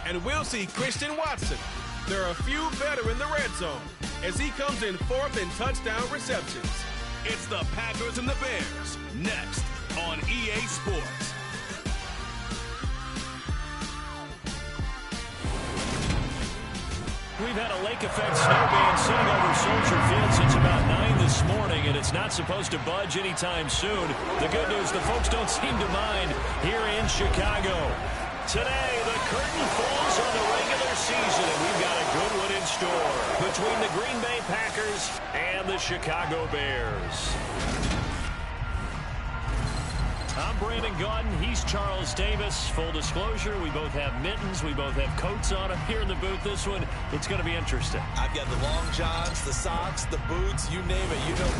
And we'll see Christian Watson. There are a few better in the red zone as he comes in fourth in touchdown receptions. It's the Packers and the Bears, next on EA Sports. We've had a lake effect snow band sitting over Soldier Field since about 9 this morning, and it's not supposed to budge anytime soon. The good news, the folks don't seem to mind here in Chicago. Today, the curtain falls on the regular season, and we've got a good one in store between the Green Bay Packers and the Chicago Bears. I'm Brandon Gaudin. He's Charles Davis. Full disclosure, we both have mittens. We both have coats on up here in the booth. This one, it's going to be interesting. I've got the long johns, the socks, the boots, you name it. You know.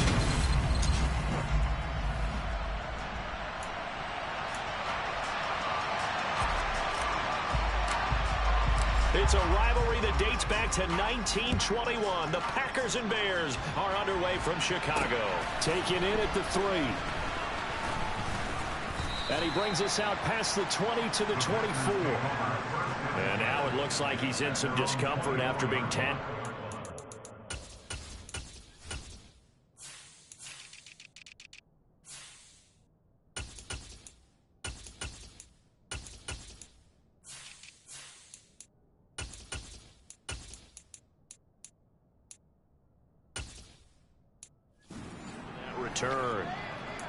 It's a rivalry that dates back to 1921. The Packers and Bears are underway from Chicago. Taking in at the 3. And he brings us out past the 20 to the 24. And now it looks like he's in some discomfort after being 10. That return.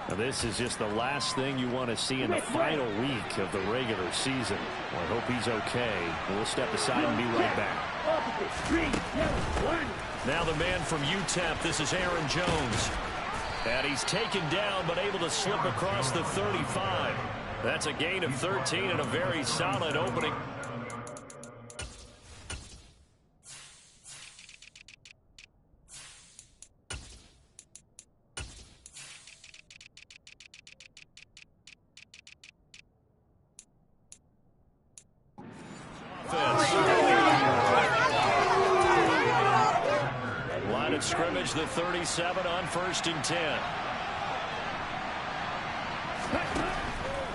Now, this is just the last thing you want to see in the final week of the regular season. Well, I hope he's okay. We'll step aside and be right back. Now the man from UTEP, this is Aaron Jones. And he's taken down but able to slip across the 35. That's a gain of 13 and a very solid opening. Line of scrimmage, the 37 on 1st and 10.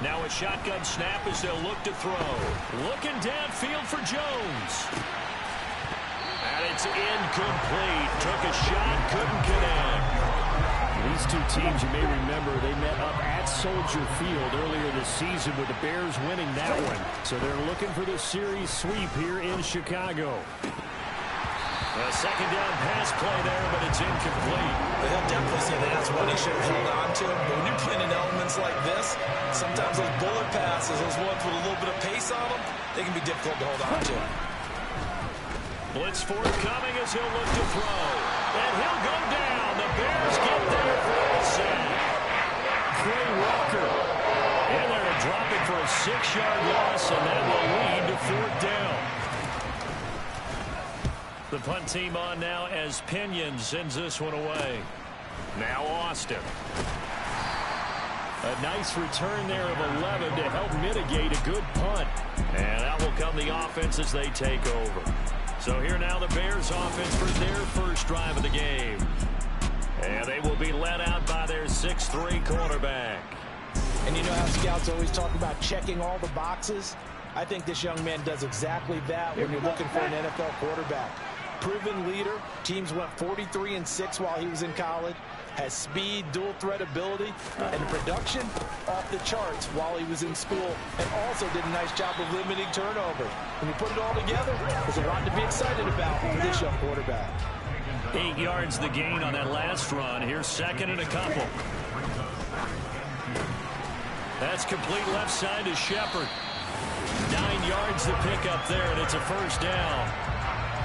Now a shotgun snap as they'll look to throw. Looking downfield for Jones. And it's incomplete. Took a shot, couldn't connect. These two teams, you may remember, they met up at Soldier Field earlier this season with the Bears winning that one. So they're looking for the series sweep here in Chicago. A second down pass play there, but it's incomplete. They'll definitely say that's what he should have held on to. But when you're playing in elements like this, sometimes those bullet passes, those ones with a little bit of pace on them, they can be difficult to hold on to. Blitz forthcoming as he'll look to throw. And he'll go down. The Bears get there for a sack. Chi Walker in there to drop it for a 6-yard loss, and that will lead to 4th down. The punt team on now as Pinion sends this one away. Now Austin. A nice return there of 11 to help mitigate a good punt. And out will come the offense as they take over. So here now the Bears offense for their first drive of the game. And they will be led out by their 6'3" quarterback. And you know how scouts always talk about checking all the boxes? I think this young man does exactly that when you're looking for an NFL quarterback. Proven leader. Teams went 43-6 while he was in college. Has speed, dual threat ability, and production off the charts while he was in school, and also did a nice job of limiting turnovers. When you put it all together, there's a lot to be excited about for this young quarterback. 8 yards the gain on that last run. Here's 2nd and a couple. That's complete left side to Shepard. 9 yards the pickup there, and it's a 1st down.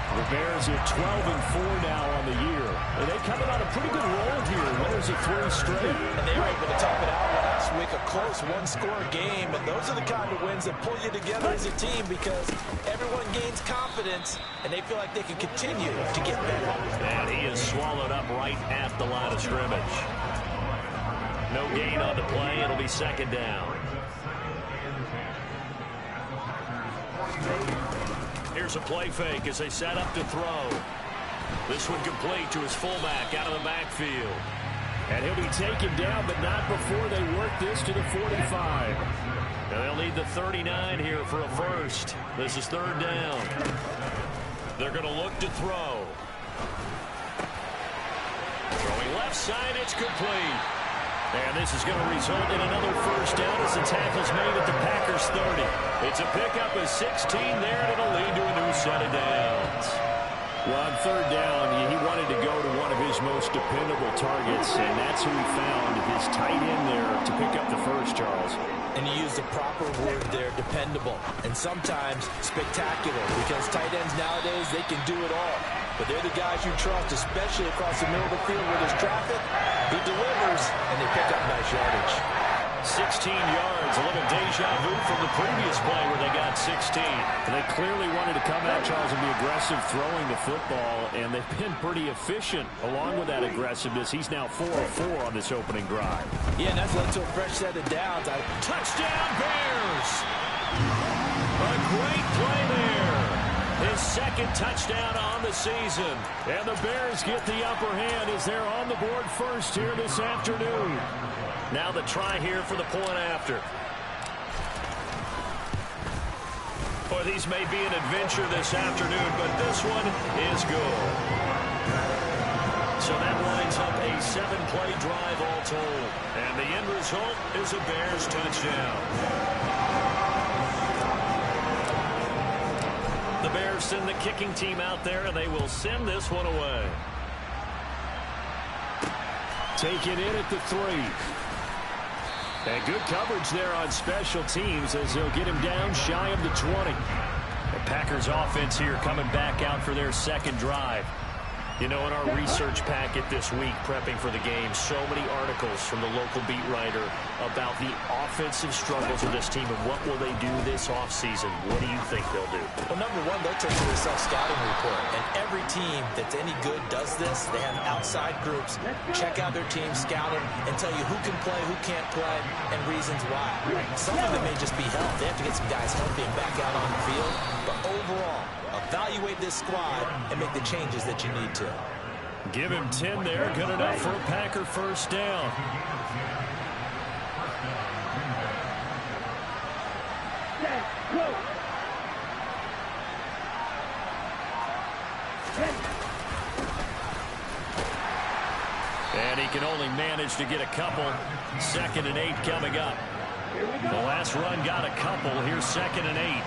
The Bears are 12-4 now on the year. And they coming on a pretty good roll here. Winners of 3 straight. And they were able to top it out last week. A close one-score game. And those are the kind of wins that pull you together as a team because everyone gains confidence and they feel like they can continue to get better. And he is swallowed up right at the line of scrimmage. No gain on the play. It'll be 2nd down. Here's a play fake as they set up to throw. This one complete to his fullback out of the backfield. And he'll be taken down, but not before they work this to the 45. And they'll need the 39 here for a first. This is third down. They're going to look to throw. Throwing left side, it's complete. And this is going to result in another first down as the tackle's made at the Packers 30. It's a pickup of 16 there, and it'll lead to a new set of downs. Well, on third down, he wanted to go to one of his most dependable targets, and that's who he found, his tight end there, to pick up the first, Charles. And he used the proper word there, dependable, and sometimes spectacular, because tight ends nowadays, they can do it all. But they're the guys you trust, especially across the middle of the field where there's traffic. He delivers, and they pick up nice yardage. 16 yards, a little deja vu from the previous play where they got 16. And they clearly wanted to come out, Charles, and be aggressive throwing the football, and they've been pretty efficient along with that aggressiveness. He's now 4 of 4 on this opening drive. Yeah, and that's led to a fresh set of downs. Touchdown, Bears! A great play there. His second touchdown on the season. And the Bears get the upper hand as they're on the board first here this afternoon. Now the try here for the point after. Boy, these may be an adventure this afternoon, but this one is good. So that lines up a 7-play drive all told. And the end result is a Bears touchdown. The Bears send the kicking team out there, and they will send this one away. Taken in at the 3. And good coverage there on special teams as they'll get him down shy of the 20. The Packers offense here coming back out for their second drive. You know, in our research packet this week, prepping for the game, so many articles from the local beat writer about the offensive struggles of this team and what will they do this offseason. What do you think they'll do? Well, number one, they'll take to their self-scouting report. And every team that's any good does this. They have outside groups check out their team, scout them, and tell you who can play, who can't play, and reasons why. Some of them may just be health. They have to get some guys healthy and back out on the field. But overall, evaluate this squad and make the changes that you need to. Give him 10 there. Good enough for a Packer first down. And he can only manage to get a couple. 2nd and 8 coming up. The last run got a couple. Here's 2nd and 8.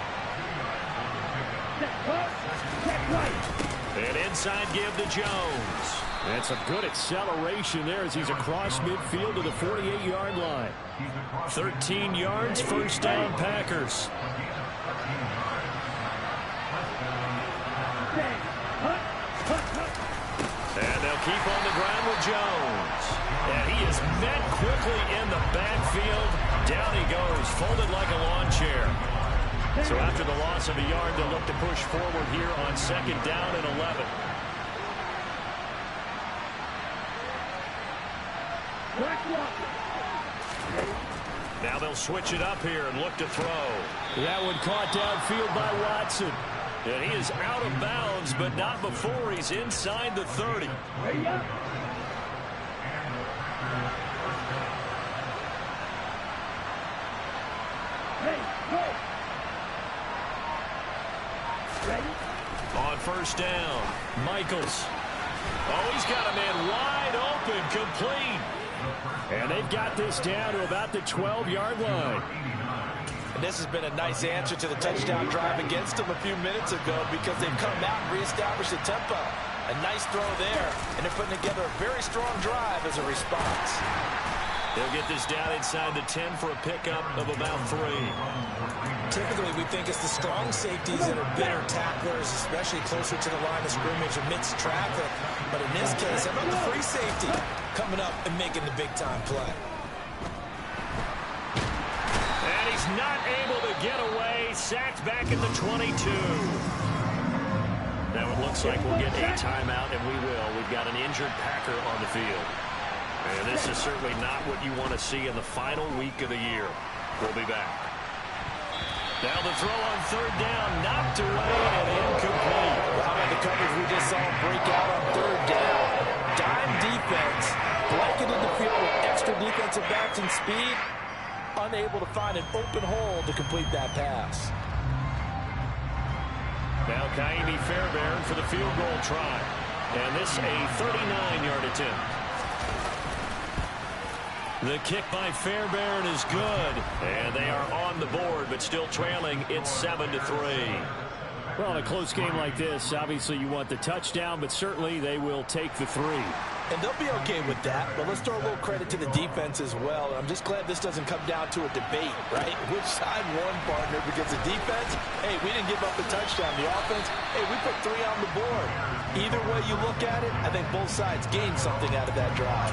And inside give to Jones. And some good acceleration there as he's across midfield to the 48-yard line. 13 yards, first down Packers. And they'll keep on the ground with Jones. And he is met quickly in the backfield. Down he goes, folded like a lawn chair. So after the loss of a yard, they'll look to push forward here on 2nd down and 11. Now they'll switch it up here and look to throw. That one caught downfield by Watson. And he is out of bounds, but not before he's inside the 30. On first down, Michaels. Oh, he's got a man wide open, complete. And they've got this down to about the 12-yard line. And this has been a nice answer to the touchdown drive against them a few minutes ago because they've come out and reestablished the tempo. A nice throw there, and they're putting together a very strong drive as a response. They'll get this down inside the 10 for a pickup of about 3. Typically, we think it's the strong safeties that are better tacklers, especially closer to the line of scrimmage amidst traffic. But in this case, how about the free safety coming up and making the big-time play? And he's not able to get away. Sacked back at the 22. Now it looks like we'll get a timeout, and we will. We've got an injured Packer on the field. And this is certainly not what you want to see in the final week of the year. We'll be back. Now the throw on 3rd down, knocked away and incomplete. Well, how about the coverage we just saw break out on 3rd down? Dime defense, blanketed the field with extra defensive backs and speed. unable to find an open hole to complete that pass. Now Kaimi Fairbairn for the field goal try. And this a 39-yard attempt. The kick by Fairbairn is good. And they are on the board, but still trailing. It's 7-3. Well, in a close game like this, obviously you want the touchdown, but certainly they will take the 3. And they'll be okay with that, but let's throw a little credit to the defense as well. I'm just glad this doesn't come down to a debate, right? Which side won, partner? Because the defense, hey, we didn't give up a touchdown. The offense, hey, we put 3 on the board. Either way you look at it, I think both sides gained something out of that drive.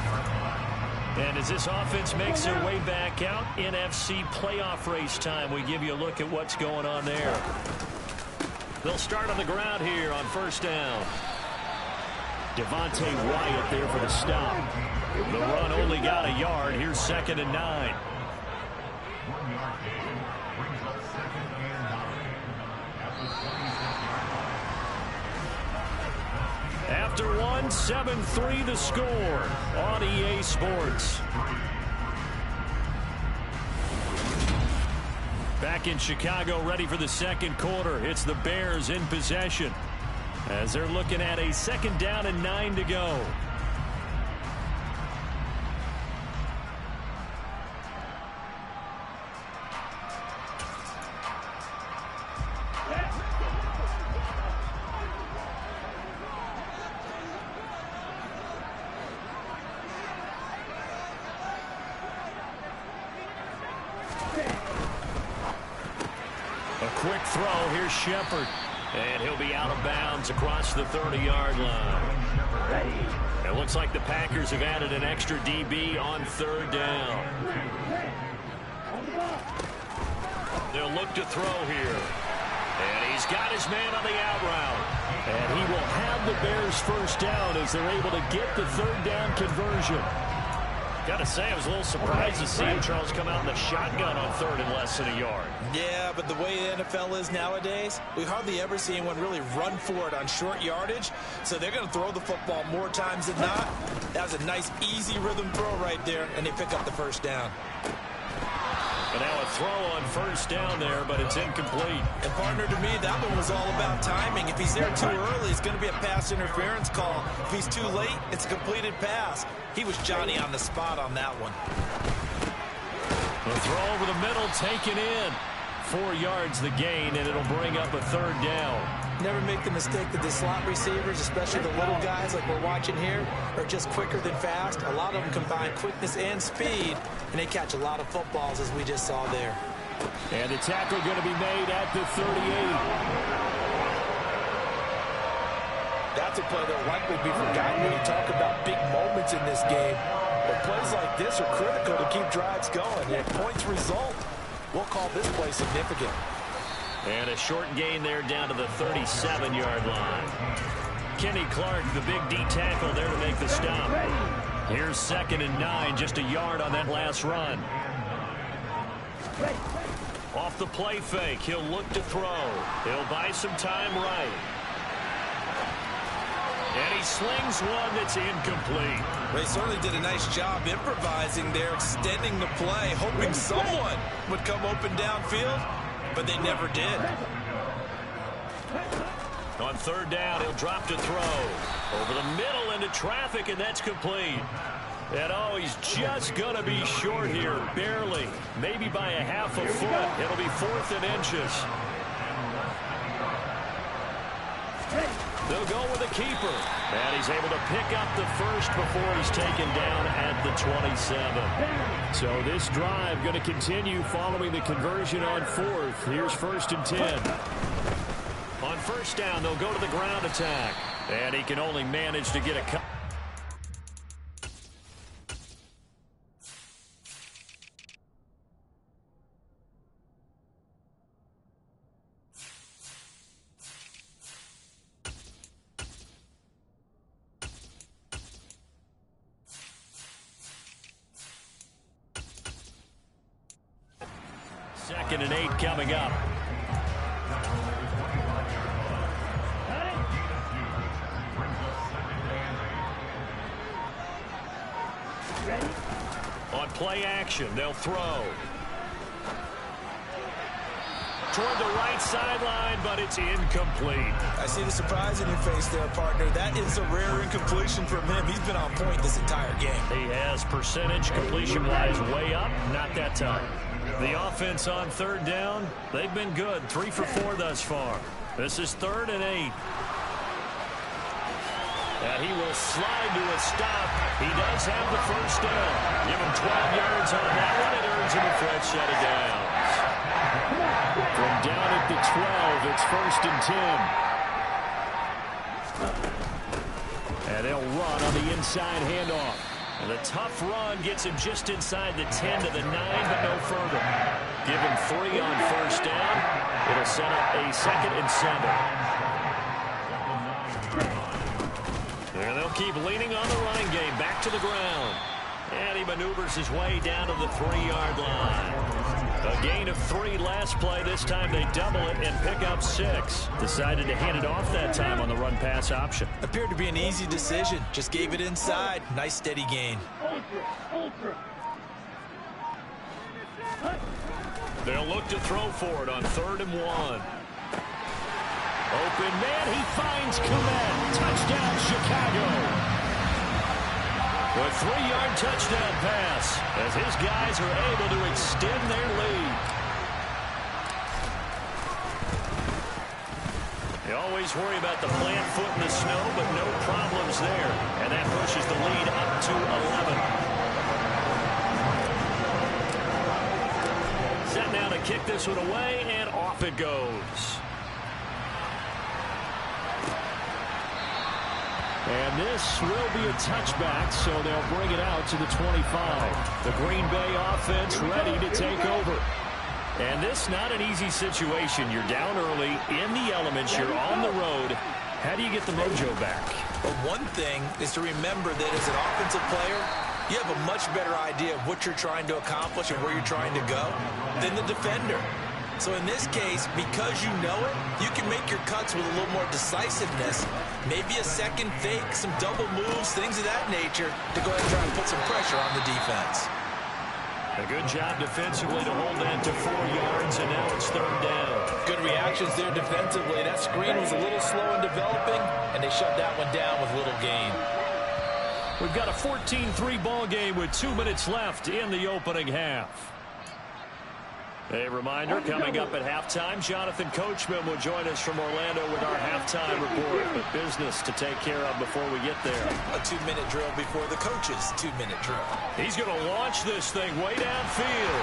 And as this offense makes their way back out, NFC playoff race time, we give you a look at what's going on there. They'll start on the ground here on first down. Devontae Wyatt there for the stop. The run only got a yard. Here's 2nd and 9. After one, 7-3 the score on EA Sports. Back in Chicago, ready for the second quarter. It's the Bears in possession as they're looking at a 2nd down and 9 to go. Quick throw. Here's Shepard. And he'll be out of bounds across the 30-yard line. It looks like the Packers have added an extra DB on 3rd down. They'll look to throw here. And he's got his man on the out route. And he will have the Bears first down as they're able to get the 3rd down conversion. Got to say, I was a little surprised to see Charles come out in the shotgun on 3rd and less than a yard. Yeah, but the way the NFL is nowadays, we hardly ever see anyone really run for it on short yardage. So they're going to throw the football more times than not. That was a nice, easy rhythm throw right there, and they pick up the first down. And now a throw on first down there, but it's incomplete. And partner, to me, that one was all about timing. If he's there too early, it's going to be a pass interference call. If he's too late, it's a completed pass. He was Johnny on the spot on that one. The throw over the middle, taken in. 4 yards the gain, and it'll bring up a 3rd down. Never make the mistake that the slot receivers, especially the little guys like we're watching here, are just quicker than fast. A lot of them combine quickness and speed, and they catch a lot of footballs, as we just saw there. And the tackle going to be made at the 38. That's a play that will likely be forgotten when you talk about big moments in this game. But plays like this are critical to keep drives going. And if points result, we'll call this play significant. And a short gain there down to the 37-yard line. Kenny Clark, the big D tackle there to make the stop. Here's 2nd and 9, just a yard on that last run. Off the play fake, he'll look to throw. He'll buy some time right. And he slings one that's incomplete. They certainly did a nice job improvising there, extending the play, hoping someone would come open downfield, but they never did. On 3rd down, he'll drop to throw. Over the middle into traffic, and that's complete. And oh, he's just going to be short here, barely. Maybe by a half a foot. It'll be 4th and inches. They'll go with the keeper. And he's able to pick up the first before he's taken down at the 27. So this drive going to continue following the conversion on 4th. Here's 1st and 10. On 1st down, they'll go to the ground attack. And he can only manage to get a cut. Second and 8 coming up. On play action, they'll throw. toward the right sideline, but it's incomplete. I see the surprise in your face there, partner. That is a rare incompletion from him. He's been on point this entire game. He has percentage completion-wise way up, not that time. The offense on third down, they've been good. 3 for 4 thus far. This is 3rd and 8. And he will slide to a stop. He does have the first down. Give him 12 yards on that one. It earns him a fresh set of downs. From down at the 12, it's 1st and 10. And they'll run on the inside handoff. And the tough run gets him just inside the 10 to the 9, but no further. Give him 3 on first down. It'll set up a 2nd and 7. And they'll keep leaning on the running game. Back to the ground. And he maneuvers his way down to the 3-yard line. A gain of 3 last play. This time they double it and pick up 6. Decided to hand it off that time on the run-pass option. Appeared to be an easy decision. Just gave it inside. Nice steady gain. They'll look to throw for it on 3rd and 1. Open man, he finds Komet. Touchdown, Chicago. A 3-yard touchdown pass as his guys are able to extend their lead. You always worry about the plant foot in the snow, but no problems there. And that pushes the lead up to 11. Set now to kick this one away, and off it goes. And this will be a touchback, so they'll bring it out to the 25. The Green Bay offense ready to take over. And this not an easy situation. You're down early, in the elements, you're on the road. How do you get the mojo back? Well, one thing is to remember that as an offensive player, you have a much better idea of what you're trying to accomplish and where you're trying to go than the defender. So in this case, because you know it, you can make your cuts with a little more decisiveness. Maybe a second fake, some double moves, things of that nature to go ahead and try and put some pressure on the defense. A good job defensively to hold that to 4 yards, and now it's 3rd down. Good reactions there defensively. That screen was a little slow in developing, and they shut that one down with little gain. We've got a 14-3 ball game with 2 minutes left in the opening half. A reminder, coming up at halftime, Jonathan Coachman will join us from Orlando with our halftime report. But business to take care of before we get there. A 2-minute drill before the coach's 2-minute drill. He's going to launch this thing way downfield.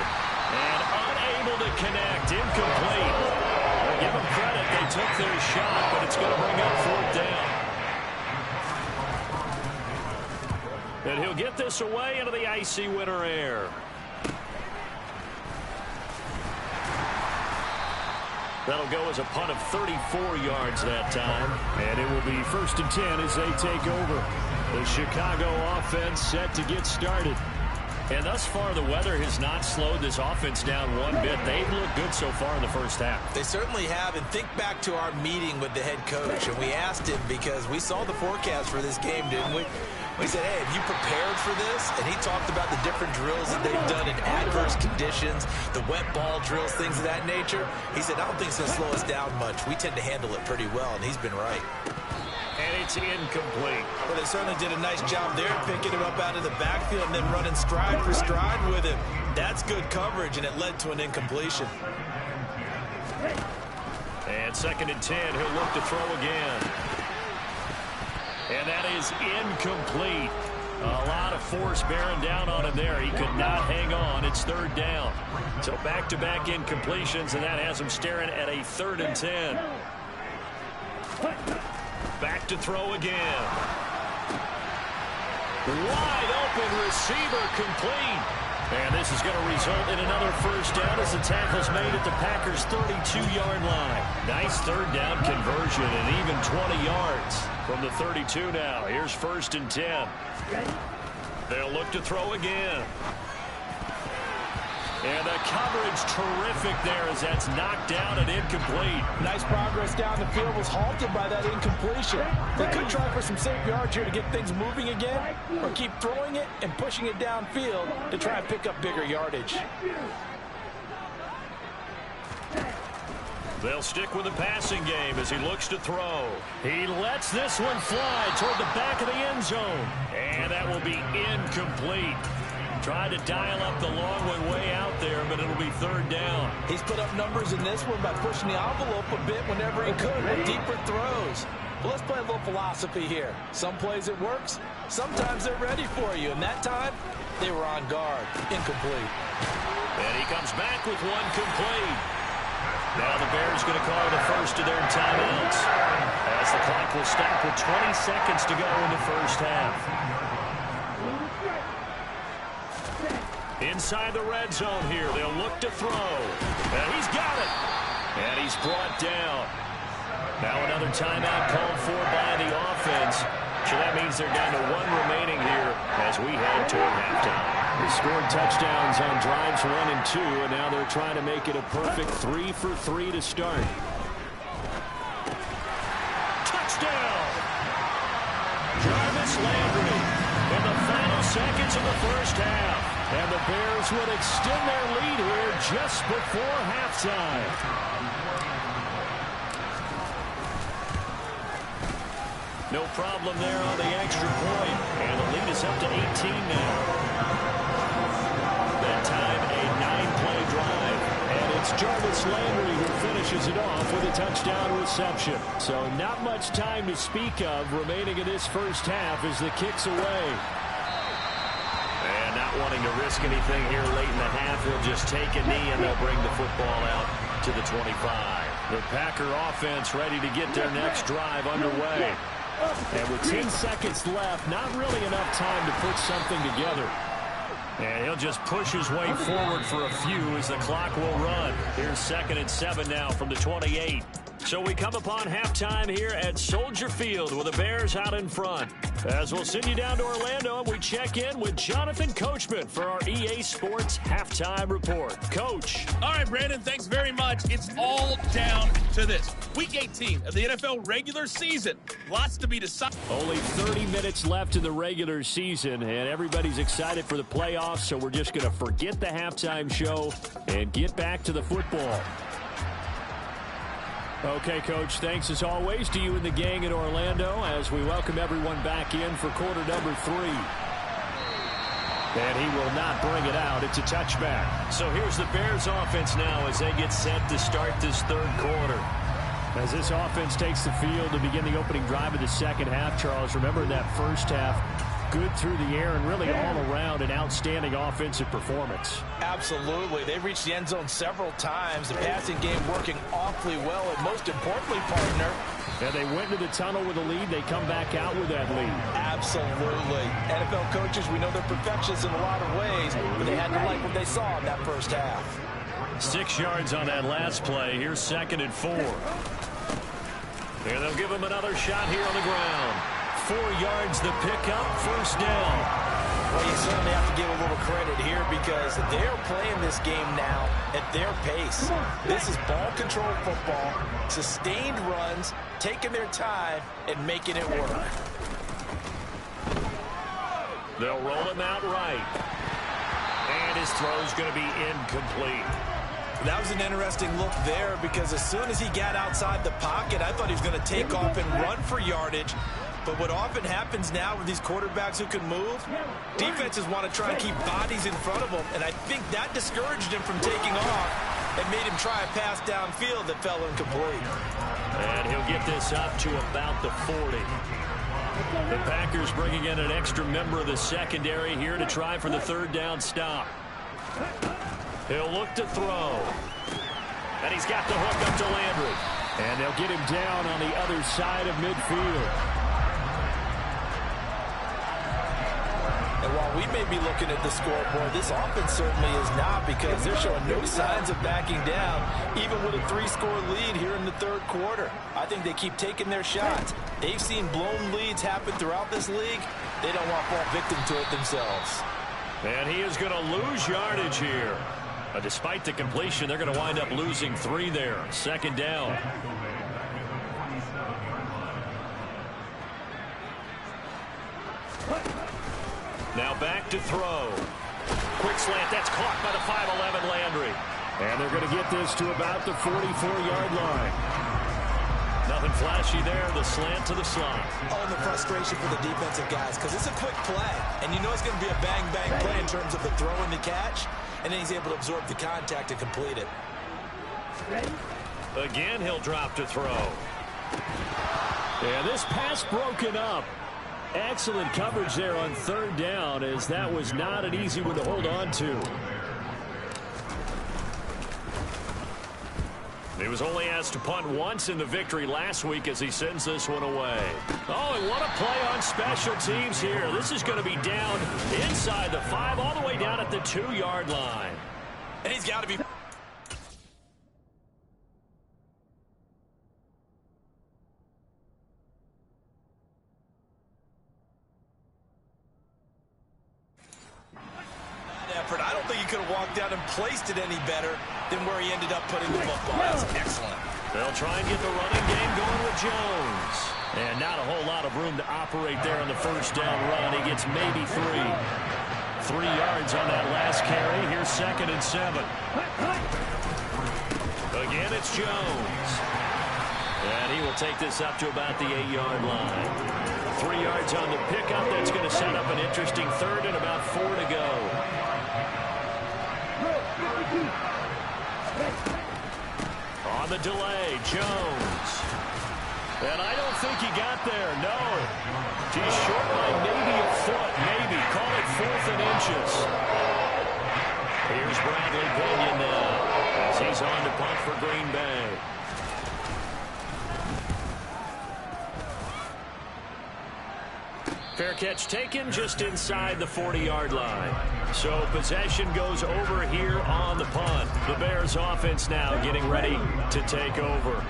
And unable to connect. Incomplete. Well, give them credit. They took their shot, but it's going to bring up 4th down. And he'll get this away into the icy winter air. That'll go as a punt of 34 yards that time. And it will be 1st and 10 as they take over. The Chicago offense set to get started. And thus far, the weather has not slowed this offense down one bit. They've looked good so far in the first half. They certainly have. And think back to our meeting with the head coach. And we asked him because we saw the forecast for this game, didn't we? We said, hey, have you prepared for this? And he talked about the different drills that they've done in adverse conditions, the wet ball drills, things of that nature. He said, I don't think it's going to slow us down much. We tend to handle it pretty well, and he's been right. And it's incomplete. Well, they certainly did a nice job there, picking him up out of the backfield and then running stride for stride with him. That's good coverage, and it led to an incompletion. And 2nd and 10, he'll look to throw again. And that is incomplete. A lot of force bearing down on him there. He could not hang on. It's 3rd down. So back-to-back incompletions, and that has him staring at a 3rd and 10. Back to throw again. Wide open receiver complete. And this is going to result in another first down as the tackle's made at the Packers' 32-yard line. Nice 3rd down conversion and even 20 yards from the 32 now. Here's 1st and 10. They'll look to throw again. And the coverage terrific there as that's knocked down and incomplete. Nice progress down the field, was halted by that incompletion. They could try for some safe yards here to get things moving again, or keep throwing it and pushing it downfield to try and pick up bigger yardage. They'll stick with the passing game as he looks to throw. He lets this one fly toward the back of the end zone. And that will be incomplete. Tried to dial up the long one way out there, but it'll be third down. He's put up numbers in this one by pushing the envelope a bit whenever he could with deeper throws. But let's play a little philosophy here. Some plays it works. Sometimes they're ready for you. And that time, they were on guard. Incomplete. And he comes back with one complete. Now the Bears going to call the first of their timeouts as the clock will stop with 20 seconds to go in the first half. Inside the red zone here, they'll look to throw. And he's got it. And he's brought down. Now another timeout called for by the offense. So that means they're down to one remaining here as we head toward halftime. They scored touchdowns on drives 1 and 2, and now they're trying to make it a perfect 3 for 3 to start. Touchdown! Jarvis Landry in the final seconds of the first half. And the Bears would extend their lead here just before halftime. No problem there on the extra point. And the lead is up to 18 now. That time, a 9-play drive. And it's Jarvis Landry who finishes it off with a touchdown reception. So not much time to speak of remaining in this first half as the kick's away. And not wanting to risk anything here late in the half, he'll just take a knee and they'll bring the football out to the 25. The Packer offense ready to get their next drive underway. And with 10 seconds left, not really enough time to put something together. And he'll just push his way forward for a few as the clock will run. Here's 2nd and 7 now from the 28. So we come upon halftime here at Soldier Field with the Bears out in front. As we'll send you down to Orlando, and we check in with Jonathan Coachman for our EA Sports Halftime Report. Coach. All right, Brandon, thanks very much. It's all down to this. Week 18 of the NFL regular season. Lots to be decided. Only 30 minutes left in the regular season, and everybody's excited for the playoffs, so we're just going to forget the halftime show and get back to the football. Okay, Coach, thanks as always to you and the gang in Orlando as we welcome everyone back in for quarter number 3. And he will not bring it out. It's a touchback. So here's the Bears offense now as they get set to start this third quarter. As this offense takes the field to begin the opening drive of the second half, Charles, remember in that first half, good through the air and really all around an outstanding offensive performance. Absolutely. They reached the end zone several times. The passing game working awfully well, and most importantly, partner. And they went to the tunnel with a lead. They come back out with that lead. Absolutely. NFL coaches, we know they're perfectionists in a lot of ways, but they had to like what they saw in that first half. 6 yards on that last play. Here's 2nd and 4. And they'll give him another shot here on the ground. 4 yards the pickup, first down. Well, you certainly have to give a little credit here because they're playing this game now at their pace. This is ball control football, sustained runs, taking their time and making it work. They'll roll him out right. And his throw's going to be incomplete. That was an interesting look there because as soon as he got outside the pocket, I thought he was going to take off and run for yardage. But what often happens now with these quarterbacks who can move, defenses want to try and keep bodies in front of them, and I think that discouraged him from taking off and made him try a pass downfield that fell incomplete. And he'll get this up to about the 40. The Packers bringing in an extra member of the secondary here to try for the third down stop. He'll look to throw. And he's got the hook up to Landry. And they'll get him down on the other side of midfield. And while we may be looking at the scoreboard, this offense certainly is not because they're showing no signs of backing down, even with a 3-score lead here in the third quarter. I think they keep taking their shots. They've seen blown leads happen throughout this league. They don't want to fall victim to it themselves. And he is going to lose yardage here. Despite the completion, they're going to wind up losing 3 there. 2nd down. Now back to throw. Quick slant. That's caught by the 5'11 Landry. And they're going to get this to about the 44-yard line. Nothing flashy there. The slant to the slot. Oh, and the frustration for the defensive guys, because it's a quick play. And you know it's going to be a bang-bang play in terms of the throw and the catch. And then he's able to absorb the contact and complete it. Again, he'll drop to throw. And this pass broken up. Excellent coverage there on third down, as that was not an easy one to hold on to. He was only asked to punt once in the victory last week as he sends this one away. Oh, and what a play on special teams here. This is going to be down inside the 5, all the way down at the 2-yard line. And he's got to be... effort. I don't think he could have walked out and placed it any better than where he ended up putting the football. That's excellent. They'll try and get the running game going with Jones. And not a whole lot of room to operate there on the first down run. He gets maybe 3. 3 yards on that last carry. Here's 2nd and 7. Again, it's Jones. And he will take this up to about the 8-yard line. 3 yards on the pickup. That's going to set up an interesting 3rd and about 4 to go. On the delay, Jones. And I don't think he got there, no. He's short by maybe a foot, maybe. Call it 4th and inches. Here's Bradley Pinion now as he's on to punt for Green Bay. Fair catch taken just inside the 40-yard line. So possession goes over here on the punt. The Bears offense now getting ready to take over.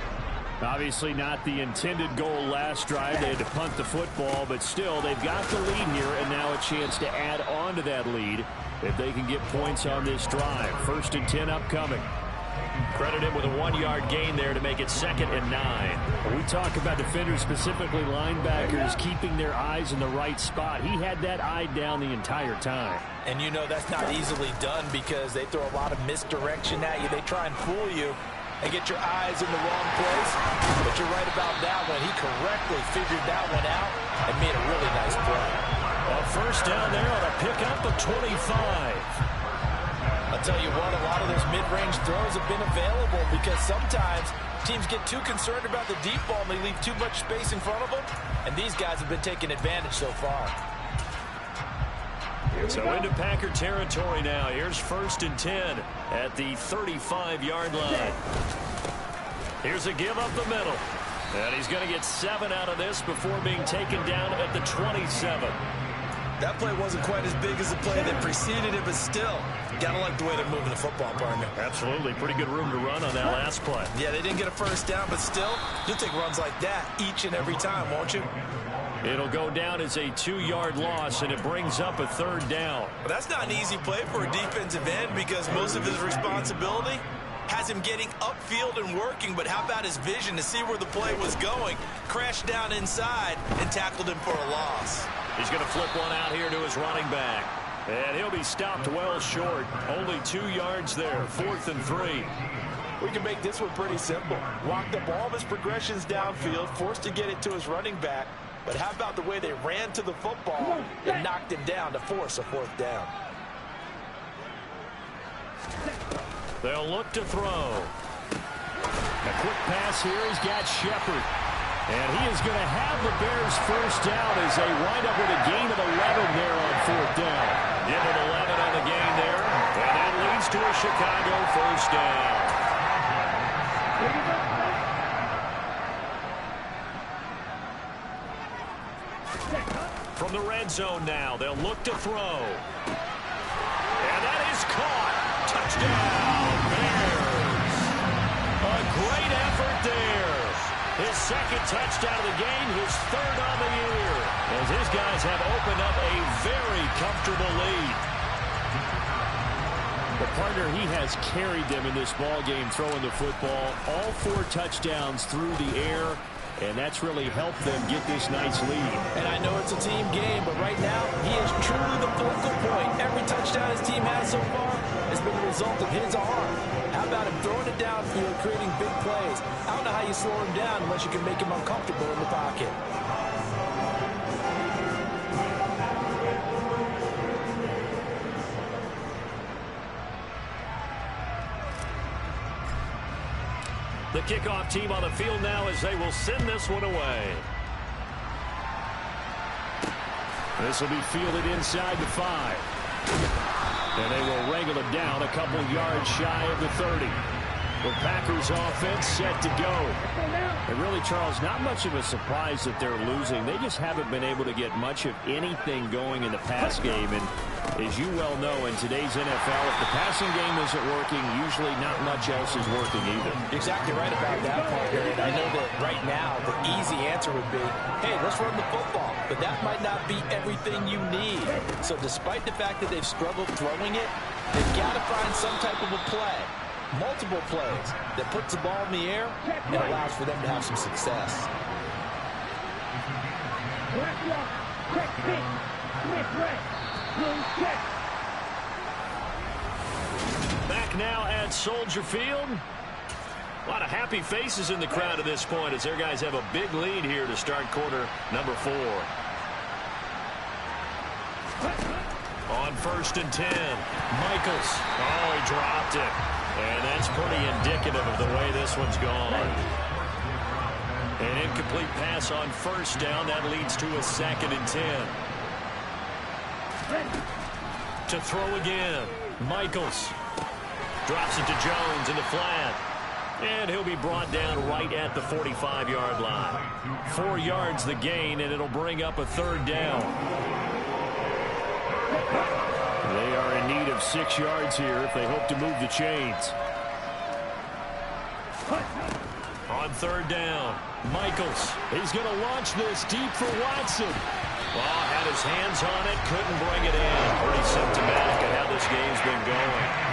Obviously not the intended goal last drive. They had to punt the football, but still they've got the lead here and now a chance to add on to that lead if they can get points on this drive. 1st and 10 upcoming. Credit him with a 1-yard gain there to make it 2nd and 9. We talk about defenders, specifically linebackers, keeping their eyes in the right spot. He had that eye down the entire time. And you know that's not easily done because they throw a lot of misdirection at you. They try and fool you and get your eyes in the wrong place. But you're right about that one. He correctly figured that one out and made a really nice play. A first down there on a pickup of 25. I'll tell you what, a lot of those mid-range throws have been available because sometimes teams get too concerned about the deep ball and they leave too much space in front of them, and these guys have been taking advantage so far. So into Packer territory now. Here's 1st and 10 at the 35-yard line. Here's a give up the middle. And he's going to get 7 out of this before being taken down at the 27. That play wasn't quite as big as the play that preceded it, but still, gotta like the way they're moving the football, partner. Absolutely. Pretty good room to run on that last play. Yeah, they didn't get a first down, but still, you'll take runs like that each and every time, won't you? It'll go down as a 2-yard loss, and it brings up a 3rd down. But that's not an easy play for a defensive end because most of his responsibility has him getting upfield and working, but how about his vision to see where the play was going, crashed down inside, and tackled him for a loss. He's going to flip one out here to his running back. And he'll be stopped well short. Only 2 yards there. 4th and 3. We can make this one pretty simple. Walked up all of his progressions downfield, forced to get it to his running back. But how about the way they ran to the football and knocked him down to force a 4th down? They'll look to throw. A quick pass here. He's got Shepard. And he is going to have the Bears first down as they wind up with a gain of 11 there on 4th down. Give him 11 on the gain there. And that leads to a Chicago first down. From the red zone now, they'll look to throw. And that is caught. Touchdown, Bears. A great effort there. His 2nd touchdown of the game, his 3rd on the year. As his guys have opened up a very comfortable lead. The partner, he has carried them in this ball game, throwing the football. All 4 touchdowns through the air, and that's really helped them get this nice lead. And I know it's a team game, but right now, he is truly the focal point. Every touchdown his team has so far has been the result of his arm. How How about him throwing it downfield, creating big plays? I don't know how you slow him down unless you can make him uncomfortable in the pocket. The kickoff team on the field now as they will send this one away. This will be fielded inside the 5. And they will wrangle it down a couple yards shy of the 30. The Packers offense set to go. And really, Charles, not much of a surprise that they're losing. They just haven't been able to get much of anything going in the pass game. And as you well know, in today's NFL, if the passing game isn't working, usually not much else is working either. You're exactly right about that part, Barry. I know that right now the easy answer would be, hey, let's run the football. But that might not be everything you need. So despite the fact that they've struggled throwing it, they've got to find some type of a play, multiple plays, that puts the ball in the air and allows for them to have some success. Back now at Soldier Field. A lot of happy faces in the crowd at this point as their guys have a big lead here to start quarter number 4. On 1st and 10, Michaels. Oh, he dropped it. And that's pretty indicative of the way this one's gone. An incomplete pass on 1st down. That leads to a 2nd and 10. To throw again. Michaels. Drops it to Jones in the flat. And he'll be brought down right at the 45-yard line. 4 yards the gain, and it'll bring up a 3rd down. They are in need of 6 yards here if they hope to move the chains. On 3rd down, Michaels. He's going to launch this deep for Watson. Well, had his hands on it, couldn't bring it in. Pretty symptomatic of how this game's been going.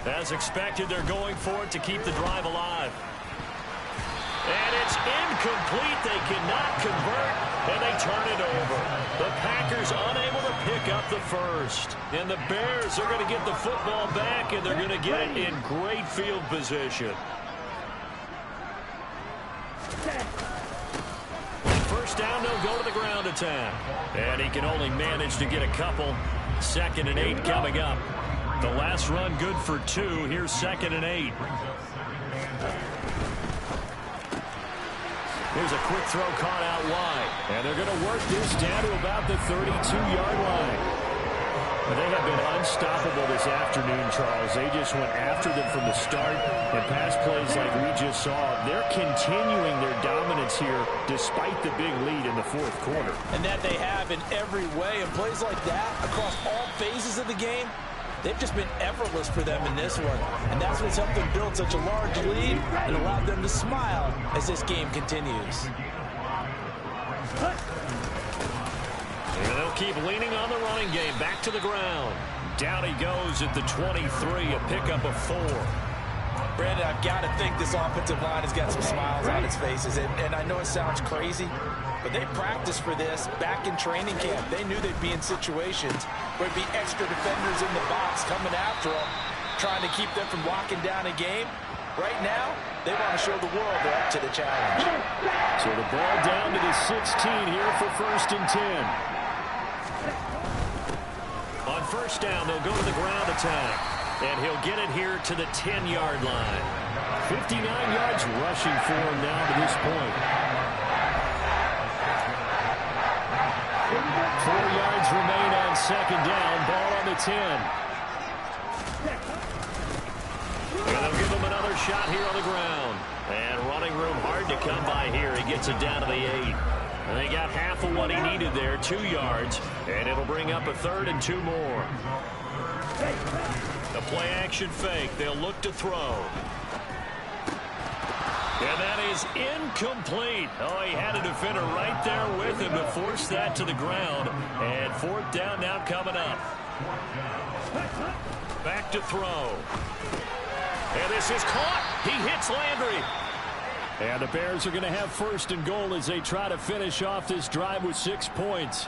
As expected, they're going for it to keep the drive alive. And it's incomplete. They cannot convert, and they turn it over. The Packers unable to pick up the first. And the Bears are going to get the football back, and they're going to get it in great field position. First down, they'll go to the ground attack. And he can only manage to get a couple. 2nd and 8 coming up. The last run good for 2. Here's 2nd and 8. Here's a quick throw caught out wide. And they're going to work this down to about the 32-yard line. But they have been unstoppable this afternoon, Charles. They just went after them from the start. And pass plays like we just saw, they're continuing their dominance here despite the big lead in the 4th quarter. And that they have in every way. And plays like that across all phases of the game, they've just been effortless for them in this one. And that's what's helped them build such a large lead and allowed them to smile as this game continues. And they'll keep leaning on the running game. Back to the ground. Down he goes at the 23, a pickup of 4. Brandon, I've got to think this offensive line has got some smiles on its faces. And I know it sounds crazy, but they practiced for this back in training camp. They knew they'd be in situations where there'd be extra defenders in the box coming after them, trying to keep them from locking down a game. Right now, they want to show the world they're up to the challenge. So the ball down to the 16 here for 1st and 10. On 1st down, they'll go to the ground attack. And he'll get it here to the 10-yard line. 59 yards rushing for him now to this point. 4 yards remain on 2nd down. Ball on the 10. And they'll give him another shot here on the ground. And running room hard to come by here. He gets it down to the 8. And they got half of what he needed there, 2 yards. And it'll bring up a 3rd and 2 more. The play-action fake. They'll look to throw. And that is incomplete. Oh, he had a defender right there with him to force that to the ground. And 4th down now coming up. Back to throw. And this is caught. He hits Landry. And the Bears are going to have first and goal as they try to finish off this drive with 6 points.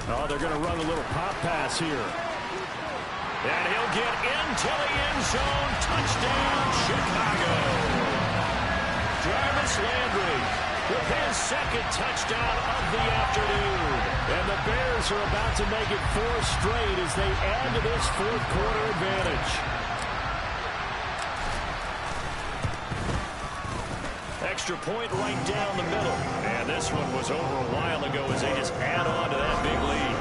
Oh, they're going to run a little pop pass here. And he'll get into the end zone. Touchdown, Chicago. Jarvis Landry with his second touchdown of the afternoon. And the Bears are about to make it 4 straight as they add to this fourth quarter advantage. Extra point right down the middle. And this one was over a while ago as they just add on to that big lead.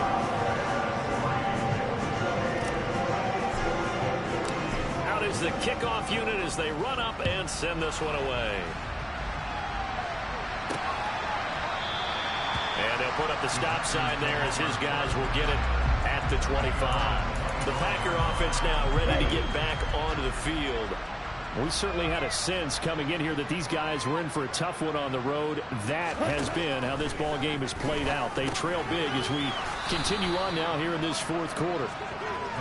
Out is the kickoff unit as they run up and send this one away. And they'll put up the stop sign there as his guys will get it at the 25. The Packer offense now ready to get back onto the field. We certainly had a sense coming in here that these guys were in for a tough one on the road. That has been how this ball game has played out. They trail big as we continue on now here in this fourth quarter.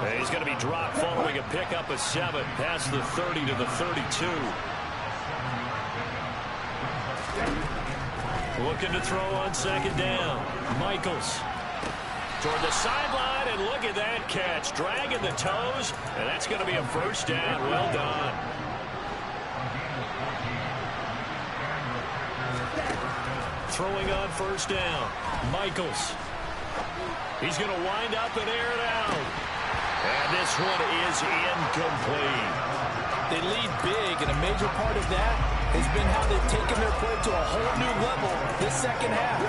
And he's going to be dropped following a pickup of 7 past the 30 to the 32. Looking to throw on second down. Michaels toward the sideline, and look at that catch. Dragging the toes, and that's going to be a first down. Well done. Throwing on first down. Michaels. He's going to wind up and air it out. And this one is incomplete. They lead big, and a major part of that has been how they've taken their play to a whole new level this second half.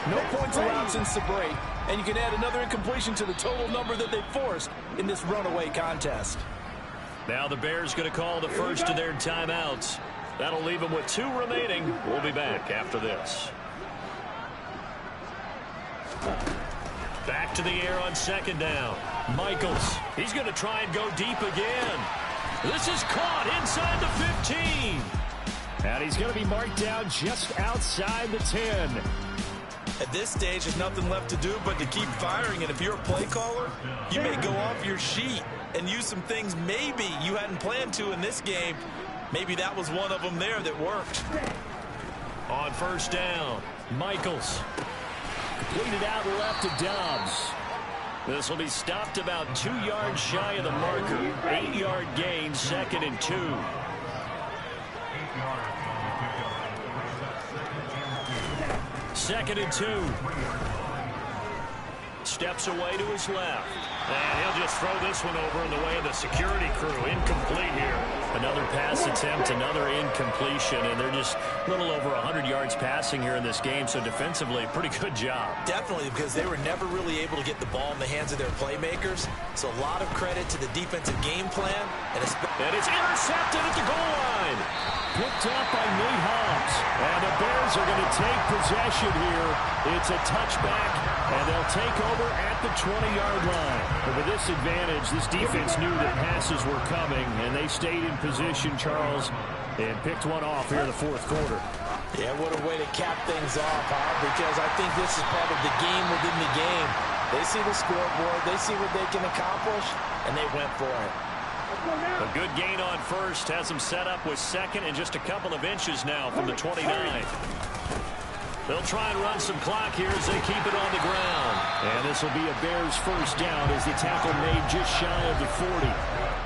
No points allowed since the break, and you can add another incompletion to the total number that they forced in this runaway contest. Now the Bears going to call the first of their timeouts. That'll leave them with 2 remaining. We'll be back after this. Back to the air on second down. Michaels. He's going to try and go deep again. This is caught inside the 15. And he's going to be marked down just outside the 10. At this stage, there's nothing left to do but to keep firing. And if you're a play caller, you may go off your sheet and use some things maybe you hadn't planned to in this game. Maybe that was one of them there that worked. On first down, Michaels. Completed out left to Dobbs. This will be stopped about 2 yards shy of the marker. 8-yard gain, 2nd and 2. Second and 2. Steps away to his left. And he'll just throw this one over in the way of the security crew. Incomplete here. Another pass attempt, another incompletion, and they're just a little over 100 yards passing here in this game, so defensively, pretty good job. Definitely, because they were never really able to get the ball in the hands of their playmakers. So a lot of credit to the defensive game plan. And it's intercepted at the goal line. Picked up by Nate Hobbs. And the Bears are going to take possession here. It's a touchback, and they'll take over at the 20-yard line. But with this advantage, this defense knew that passes were coming, and they stayed in position, Charles, and picked one off here in the fourth quarter. Yeah, what a way to cap things off, huh? Because I think this is part of the game within the game. They see the scoreboard, they see what they can accomplish, and they went for it. A good gain on first has them set up with second and just a couple of inches now from the 29. They'll try and run some clock here as they keep it on the ground. And this will be a Bears first down as the tackle made just shy of the 40.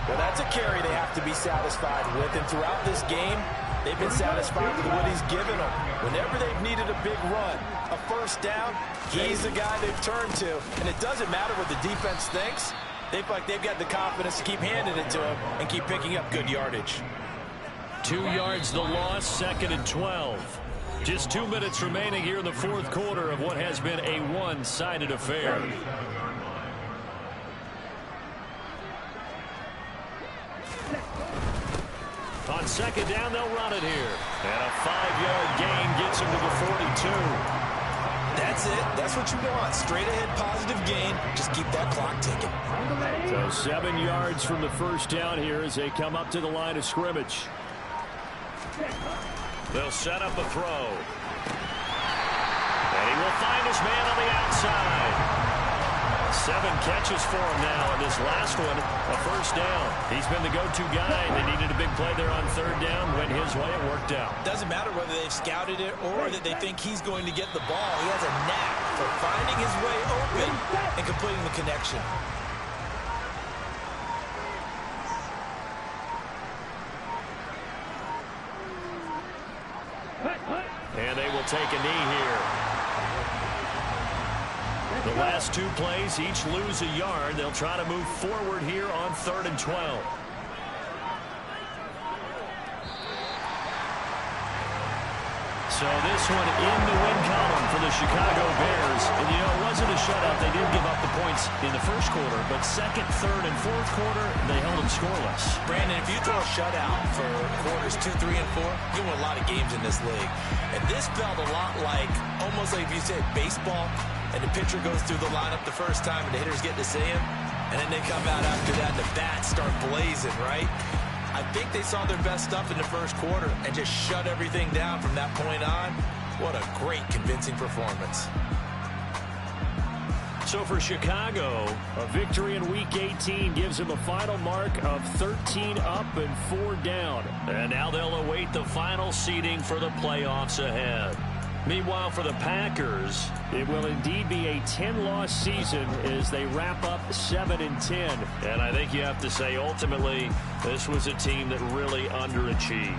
Well, that's a carry they have to be satisfied with. And throughout this game, they've been satisfied with what he's given them. Whenever they've needed a big run, a first down, he's the guy they've turned to. And it doesn't matter what the defense thinks. They feel like they've got the confidence to keep handing it to him and keep picking up good yardage. 2 yards the loss, 2nd and 12. Just 2 minutes remaining here in the fourth quarter of what has been a one-sided affair. On second down, they'll run it here. And a 5-yard gain gets him to the 42. That's it. That's what you want. Straight ahead positive gain. Just keep that clock ticking. So 7 yards from the first down here as they come up to the line of scrimmage. They'll set up a throw. And And he will find his man on the outside. 7 catches for him now, and this last one, a first down. He's been the go-to guy. They needed a big play there on 3rd down. Went his way. It worked out. Doesn't matter whether they've scouted it or that they think he's going to get the ball. He has a knack for finding his way open and completing the connection. And they will take a knee here. The last 2 plays, each lose a yard. They'll try to move forward here on 3rd and 12. So this one in the win column for the Chicago Bears. And, you know, it wasn't a shutout. They did give up the points in the first quarter, but 2nd, 3rd, and 4th quarter, they held them scoreless. Brandon, if you throw a shutout for quarters 2, 3, and 4, you win a lot of games in this league. And this felt a lot like, almost like if you said baseball, and the pitcher goes through the lineup the first time, and the hitters get to see him, and then they come out after that, and the bats start blazing, right? I think they saw their best stuff in the first quarter and just shut everything down from that point on. What a great, convincing performance. So for Chicago, a victory in Week 18 gives them a final mark of 13 up and 4 down. And now they'll await the final seeding for the playoffs ahead. Meanwhile, for the Packers, it will indeed be a 10-loss season as they wrap up 7-10. And I think you have to say, ultimately, this was a team that really underachieved.